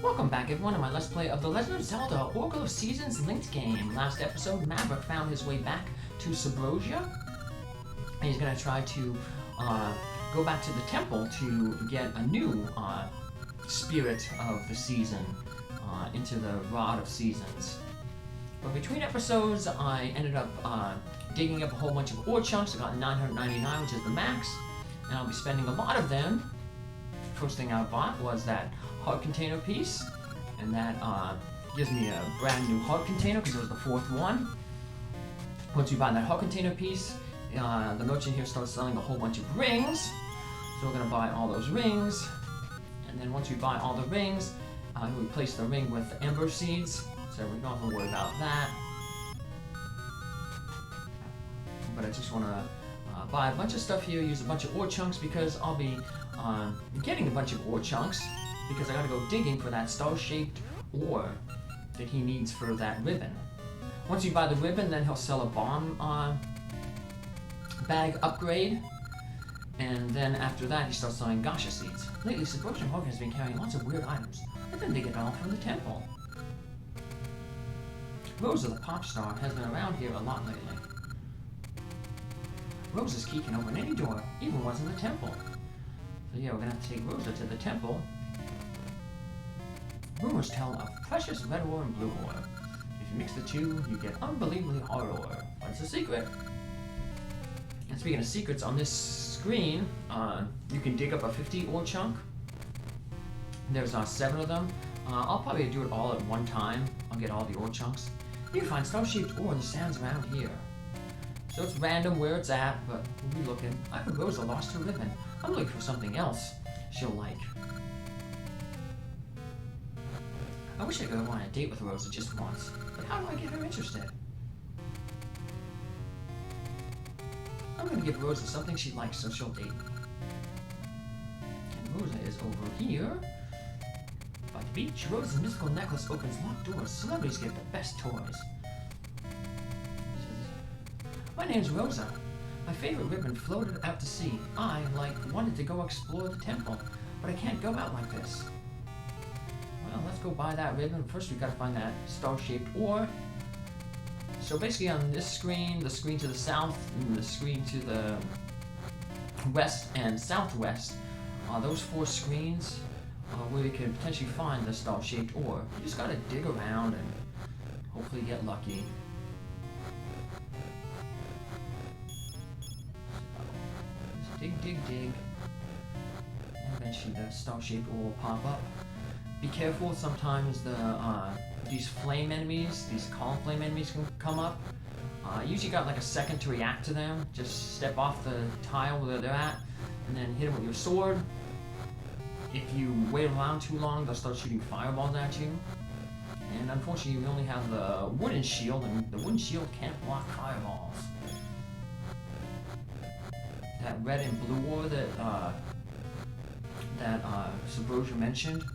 Welcome back everyone to my Let's Play of the Legend of Zelda Oracle of Seasons linked game. Last episode, Maverick found his way back to Subrosian. And he's going to try to go back to the temple to get a new spirit of the season into the Rod of Seasons. But between episodes, I ended up digging up a whole bunch of ore chunks. I got 999, which is the max. And I'll be spending a lot of them. First thing I bought was that heart container piece, and that gives me a brand new heart container because it was the fourth one. Once you buy that heart container piece, the merchant here starts selling a whole bunch of rings, so we're going to buy all those rings. And then once we buy all the rings, we replace the ring with ember seeds, so we don't have to worry about that. But I just want to buy a bunch of stuff here, use a bunch of ore chunks because I'll be getting a bunch of ore chunks because I gotta go digging for that star-shaped ore that he needs for that ribbon. Once you buy the ribbon, then he'll sell a bomb bag upgrade, and then after that he starts selling gacha seeds. Lately, Subrosian Hogan has been carrying lots of weird items. I think they get it all from the temple. Rosa, the pop star, has been around here a lot lately. Rosa's key can open any door, even ones in the temple. So yeah, we're gonna have to take Rosa to the temple. Rumors tell of precious red ore and blue ore. If you mix the two, you get unbelievably hard ore. What's the secret? And speaking of secrets, on this screen, you can dig up a 50 ore chunk. There's 7 of them. I'll probably do it all at one time. I'll get all the ore chunks. You can find star-shaped ore in the sands around here. So it's random where it's at, but we'll be looking. I heard Rosa lost her ribbon. I'm looking for something else she'll like. I wish I could go on a date with Rosa just once, but how do I get her interested? I'm gonna give Rosa something she likes so she'll date me. And Rosa is over here. By the beach, Rosa's mystical necklace opens locked doors. Celebrities get the best toys. My name's Rosa. My favorite ribbon floated out to sea. I, wanted to go explore the temple, but I can't go out like this. Well, let's go buy that ribbon. First, we gotta find that star-shaped ore. So basically on this screen, the screen to the south, and the screen to the west and southwest, those 4 screens where you can potentially find the star-shaped ore. You just gotta dig around and hopefully get lucky. Dig, dig, dig. And eventually the star-shaped ore will pop up. Be careful, sometimes these flame enemies, these column flame enemies can come up. You usually got like a second to react to them. Just step off the tile where they're at, and then hit them with your sword. If you wait around too long, they'll start shooting fireballs at you. And unfortunately, we only have the wooden shield, and the wooden shield can't block fireballs. That red and blue ore that Subrosian mentioned,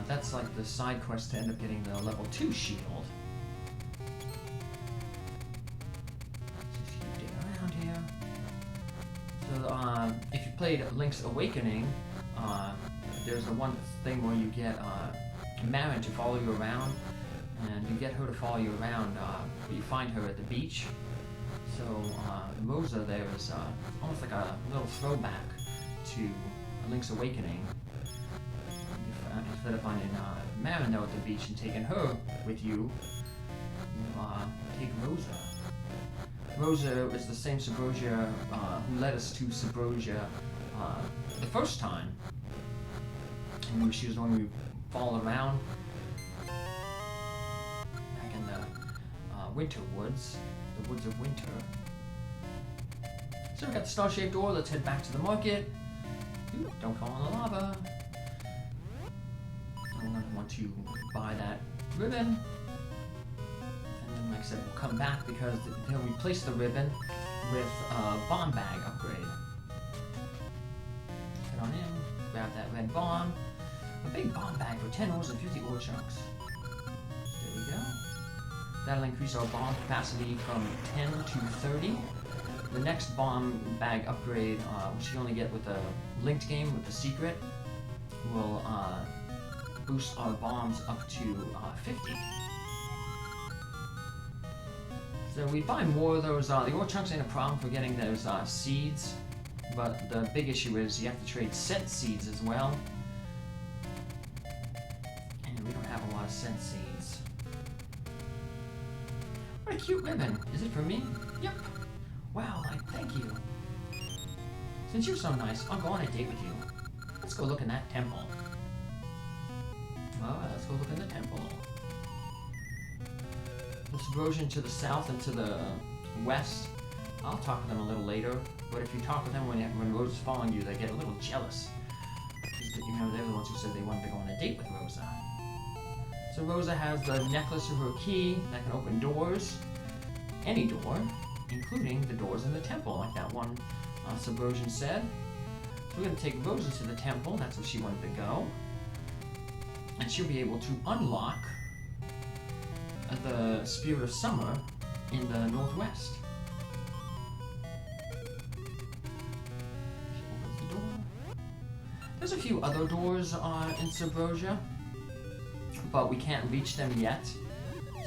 that's like the side quest to end up getting the level 2 shield. Just keep digging around here. So if you played Link's Awakening, there's the one thing where you get Maverick to follow you around, and you get her to follow you around, but you find her at the beach. So Rosa there is almost like a little throwback to Link's Awakening. Instead of finding Marin there at the beach and taking her with you, you take Rosa. Rosa is the same Subrosian who led us to Subrosian the first time. And she was the one we followed around back in the winter woods. The woods of winter. So we got the star-shaped ore. Let's head back to the market. Ooh, don't fall in the lava. I'm going to want to buy that ribbon. And then, like I said, we'll come back because they'll replace the ribbon with a bomb bag upgrade. Head on in, grab that red bomb. A big bomb bag for 10 ores and 50 ore chunks. There we go. That'll increase our bomb capacity from 10 to 30. The next bomb bag upgrade, which you only get with the linked game with the secret, will boost our bombs up to 50. So we buy more of those. The ore chunks ain't a problem for getting those seeds, but the big issue is you have to trade scent seeds as well. And we don't have a lot of scent seeds. What a cute ribbon. Is it for me? Yep. Wow, thank you. Since you're so nice, I'll go on a date with you. Let's go look in that temple. Alright, let's go look in the temple. The Subrosian to the south and to the west. I'll talk to them a little later, but if you talk with them when Rosa's following you, they get a little jealous. Because, you know, they're the ones who said they wanted to go on a date with Rosa. So Rosa has the necklace of her key that can open doors. Any door, including the doors in the temple, like that one Subrosian said. So we're going to take Rosa to the temple, that's where she wanted to go. And she'll be able to unlock the Spirit of Summer in the northwest. She opens the door. There's a few other doors in Subrosia, but we can't reach them yet.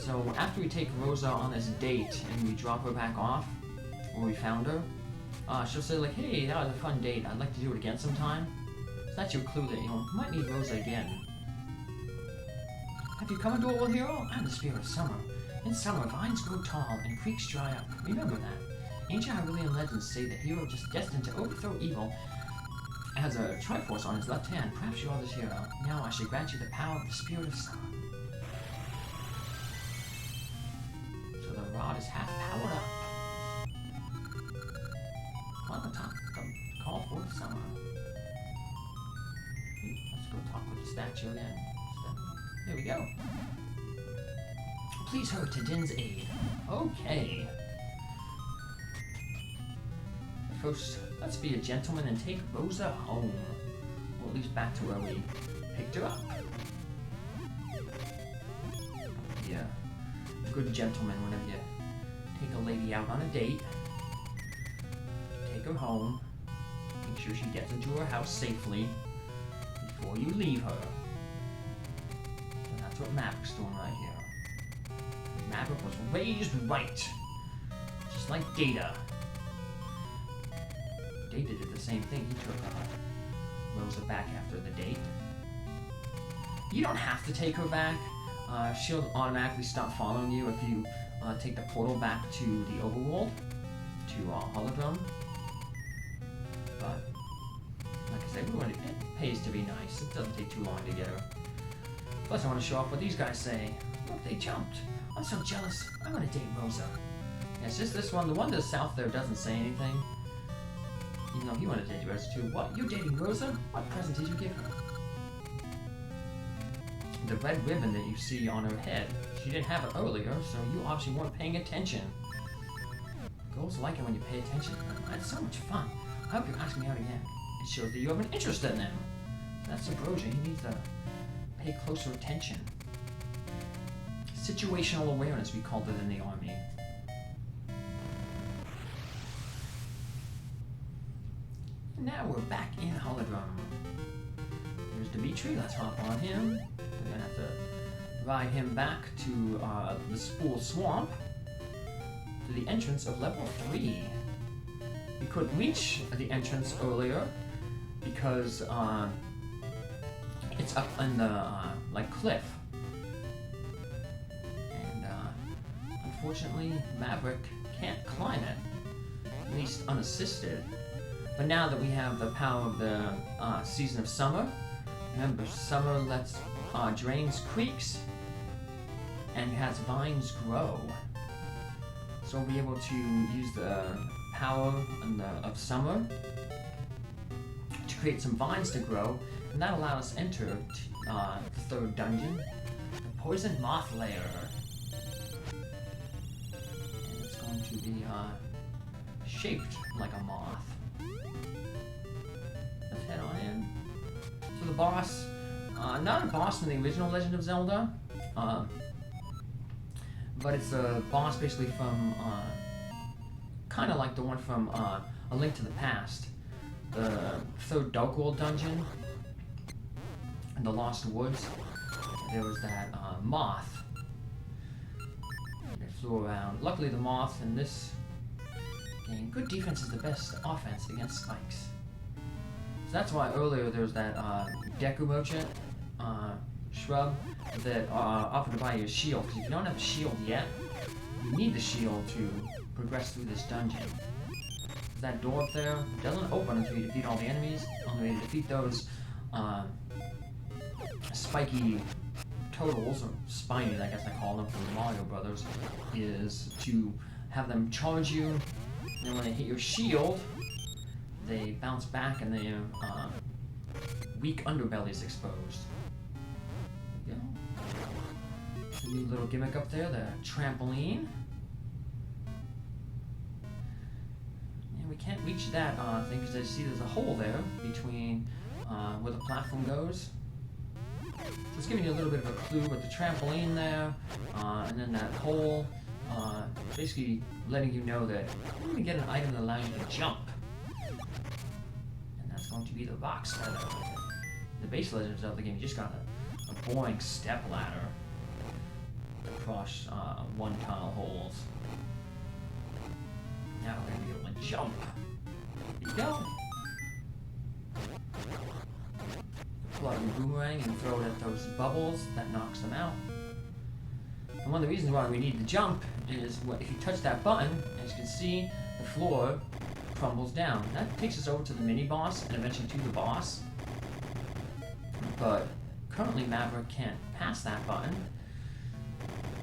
So after we take Rosa on this date and we drop her back off, where we found her, she'll say like, hey, that was a fun date, I'd like to do it again sometime. So that's your clue that, you know, you might need Rosa again. Have you come into a world hero? I'm the Spirit of Summer. In summer, vines grow tall and creeks dry up. Remember that. Ancient Hyrulean legends say the hero just destined to overthrow evil has a Triforce on his left hand. Perhaps you are this hero. Now I shall grant you the power of the Spirit of Summer. So the rod is half powered up. On the top, call for the summer. Let's go talk with the statue again. There we go. Please hurry to Din's aid. Okay. First, let's be a gentleman and take Rosa home. Or at least back to where we picked her up. Yeah. A good gentleman whenever you take a lady out on a date. Take her home. Make sure she gets into her house safely before you leave her. That's what Maverick's doing right here. Maverick was raised right. Just like Data. Data did the same thing. He took Rosa back after the date. You don't have to take her back. She'll automatically stop following you if you take the portal back to the overworld, to Holodrum. But, like I said, it pays to be nice. It doesn't take too long to get her. Plus, I want to show off what these guys say. Look, they jumped. I'm so jealous. I want to date Rosa. Yeah, it's just this one. The one to the south there doesn't say anything. Even though he wanted to date Rosa too. What? You're dating Rosa? What present did you give her? The red ribbon that you see on her head. She didn't have it earlier, so you obviously weren't paying attention. Girls like it when you pay attention to them. It's so much fun. I hope you'll ask me out again. It shows that you have an interest in them. That's Subrosian. He needs to pay closer attention. Situational awareness, we called it in the army. Now we're back in Holodrum. There's Dimitri, let's hop on him. We're gonna have to ride him back to the Spool Swamp, to the entrance of level 3. We couldn't reach the entrance earlier because it's up on the cliff. Unfortunately, Maverick can't climb it, at least unassisted. But now that we have the power of the season of summer, remember, summer drains creeks and has vines grow. So we'll be able to use the power of summer to create some vines to grow, and that allows us to enter the third dungeon, the Poison Moth Lair. To be shaped like a moth. Let's head on in. So the boss, not a boss from the original Legend of Zelda, but it's a boss basically from, kind of like the one from A Link to the Past, the third Dark World dungeon. in the Lost Woods, there was that moth that flew around. Luckily, the moth in this game, good defense is the best offense against spikes. So that's why earlier there was that Deku Merchant shrub that offered to buy you a shield. Because if you don't have a shield yet, you need the shield to progress through this dungeon. That door up there doesn't open until you defeat all the enemies. The only way to defeat those spiky totals, or spiny, I guess I call them from the Mario Brothers, is to have them charge you, and then when they hit your shield, they bounce back and their weak underbelly is exposed. There you go. A new little gimmick up there, the trampoline. And we can't reach that thing because I see there's a hole there between where the platform goes. So it's giving you a little bit of a clue with the trampoline there, and then that hole, basically letting you know that you're going to get an item that allows you to jump. And that's going to be the box feather. The base Legend of Zelda game, you just got a boring step ladder across one-tile holes. Now we're going to be able to jump. There you go. Pull out your boomerang and throw it at those bubbles, that knocks them out. And one of the reasons why we need the jump is if you touch that button, as you can see, the floor crumbles down. That takes us over to the mini-boss and eventually to the boss. But currently Maverick can't pass that button,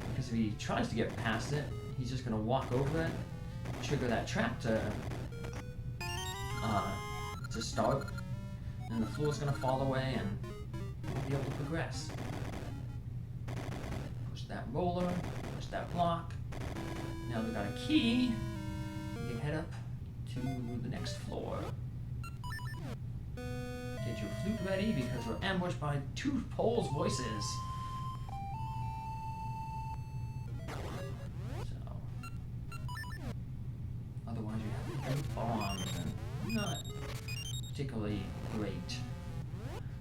because if he tries to get past it, he's just going to walk over it, trigger that trap to start, and the floor's going to fall away and won't be able to progress. Push that roller, push that block. Now we've got a key. We can head up to the next floor. Get your flute ready because we're ambushed by two Poles' voices. So, otherwise you have to bombs and not particularly great.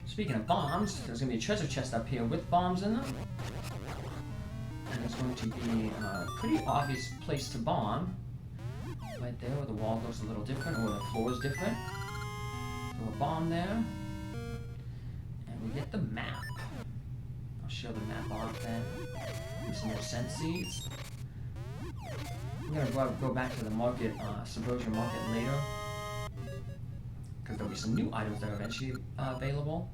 Speaking of bombs, there's going to be a treasure chest up here with bombs in them. And it's going to be a pretty obvious place to bomb. Right there where the wall looks a little different, or the floor is different. Throw a bomb there. And we get the map. I'll show the map off then. Do some more sense seeds. I'm going to go back to the market, Subrosian market later, because there'll be some new items that are eventually available.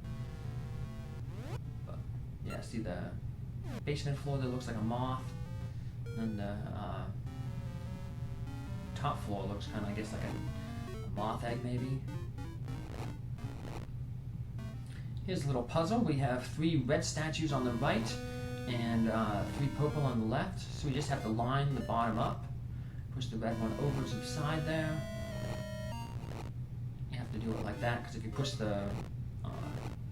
But yeah, see the basement floor that looks like a moth, and the top floor looks kind of, I guess, like a moth egg maybe. Here's a little puzzle. We have 3 red statues on the right and 3 purple on the left. So we just have to line the bottom up, push the red one over to the side there. You have to do it like that, because if you push the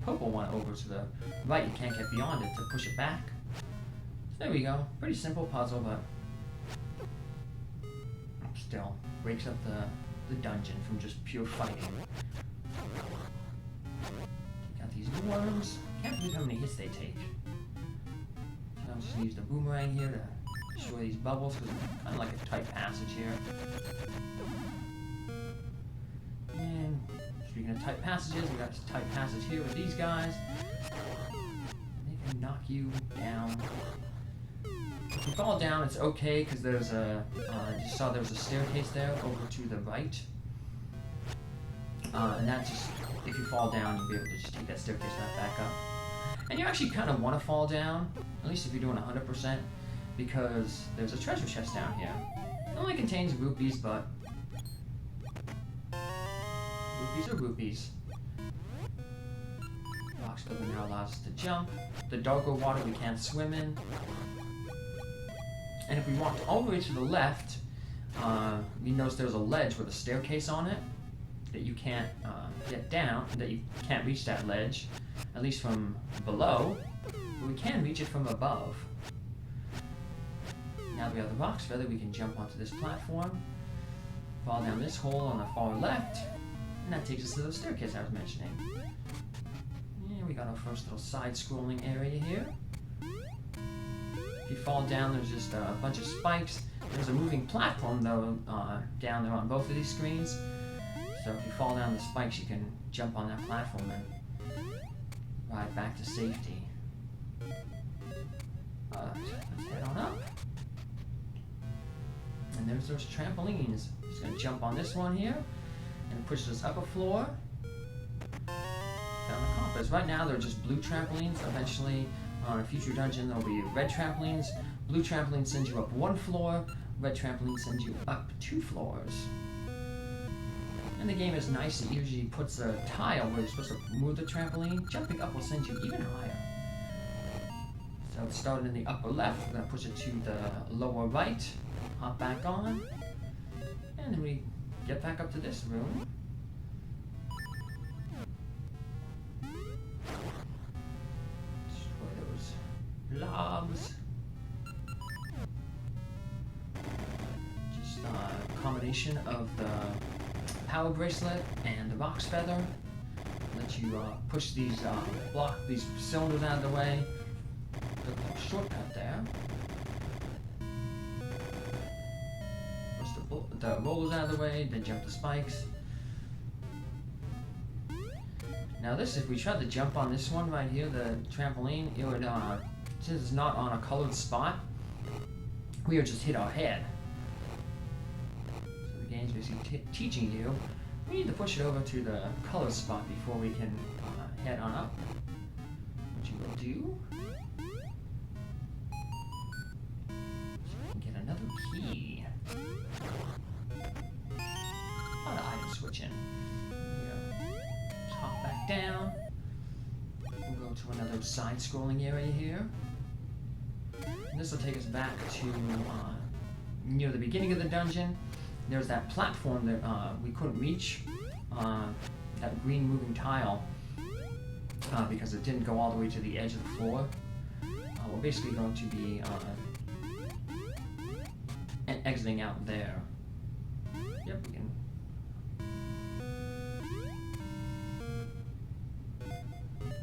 purple one over to the right, you can't get beyond it to push it back. So there we go. Pretty simple puzzle, but still breaks up the dungeon from just pure fighting. Got these worms. Can't believe how many hits they take. So I'm just gonna use the boomerang here to destroy these bubbles, because it's kind of like a tight passage here. And speaking of tight passages, we got this tight passage here with these guys. They can knock you down. If you fall down, it's okay, because there's a, you saw there was a staircase there over to the right. And that just, if you fall down, you'll be able to just take that staircase right back up. And you actually kind of want to fall down, at least if you're doing 100%, because there's a treasure chest down here. It only contains rupees, but rupees are rupees. Box feather now allows us to jump. The darker water we can't swim in. And if we walked all the way to the left, you notice there's a ledge with a staircase on it that you can't get down, that you can't reach that ledge, at least from below, but we can reach it from above. Now that we have the box feather, we can jump onto this platform, fall down this hole on the far left, and that takes us to the staircase I was mentioning. Here we got our first little side-scrolling area here. If you fall down, there's just a bunch of spikes. There's a moving platform, though, down there on both of these screens. So if you fall down the spikes, you can jump on that platform and ride back to safety. Let's head on up. And there's those trampolines. Just gonna jump on this one here and push this upper floor down the compass. Right now, they're just blue trampolines. Eventually, on a future dungeon, there'll be red trampolines. Blue trampoline sends you up 1 floor. Red trampoline sends you up 2 floors. And the game is nice. It usually puts a tile where you're supposed to move the trampoline. Jumping up will send you even higher. So it started in the upper left. We're going to push it to the lower right. Hop back on. And then we get back up to this room. Destroy those blobs. Just a combination of the power bracelet and the Rock's Feather. Let you push these these cylinders out of the way. A little shortcut there. Push the rollers out of the way, then jump the spikes. Now this, if we tried to jump on this one right here, the trampoline, it would, since it's not on a colored spot, we would just hit our head. So the game's basically teaching you, we need to push it over to the colored spot before we can head on up. Which you will do. So we can get another key. A lot of item switching. Hop back down. We'll go to another side-scrolling area here. And this will take us back to near the beginning of the dungeon. There's that platform that we couldn't reach, that green moving tile, because it didn't go all the way to the edge of the floor. We're basically going to be exiting out there. Yep, we can.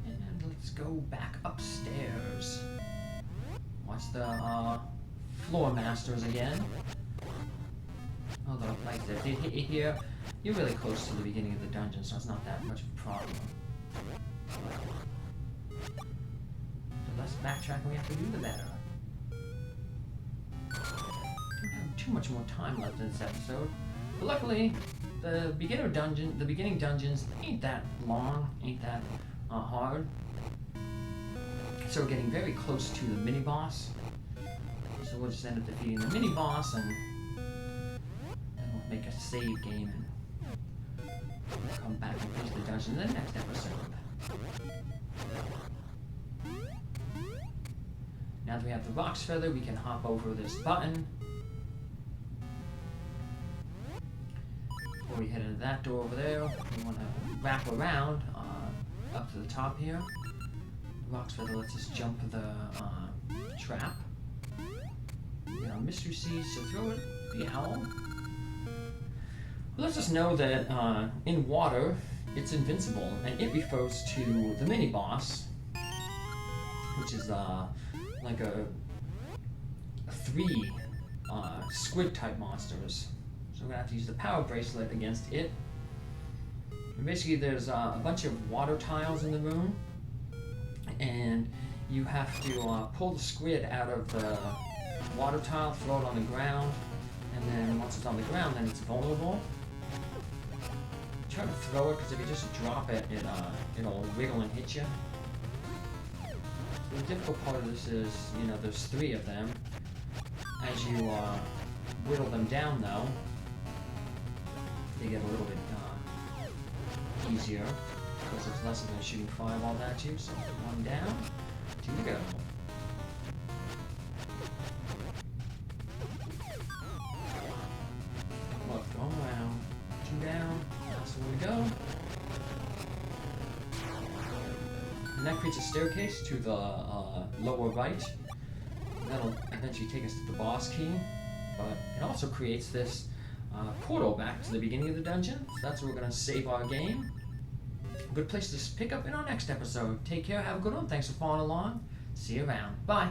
And let's go back upstairs. Watch the floor masters again. Although, like I said, if they hit you here, you're really close to the beginning of the dungeon, so it's not that much of a problem. The less backtracking we have to do, the better. Don't have too much more time left in this episode. But luckily, the beginning dungeons ain't that long, ain't that hard. So we're getting very close to the mini-boss. So we'll just end up defeating the mini-boss and then we'll make a save game and we'll come back and finish the dungeon in the next episode. Now that we have the Rock's Feather, we can hop over this button. Before we head into that door over there, we want to wrap around up to the top here. The Rock's Feather lets us jump the trap. We got mystery seeds, so throw it the owl. It lets us know that in water, it's invincible, and it refers to the mini-boss, which is like three squid-type monsters. So we're going to have to use the power bracelet against it. And basically, there's a bunch of water tiles in the room, and you have to pull the squid out of the water tile, throw it on the ground, and then once it's on the ground, then it's vulnerable. Try to throw it, because if you just drop it, it'll wiggle and hit you. The difficult part of this is, there's 3 of them. As you whittle them down, though, they get a little bit easier, because there's less of them shooting fireballs at you. So 1 down, 2 to go. Left 1 round, 2 down, last 1 to go. And that creates a staircase to the lower right. That'll eventually take us to the boss key, but it also creates this portal back to the beginning of the dungeon. So that's where we're going to save our game. good place to pick up in our next episode. Take care, have a good one. Thanks for following along. See you around. Bye.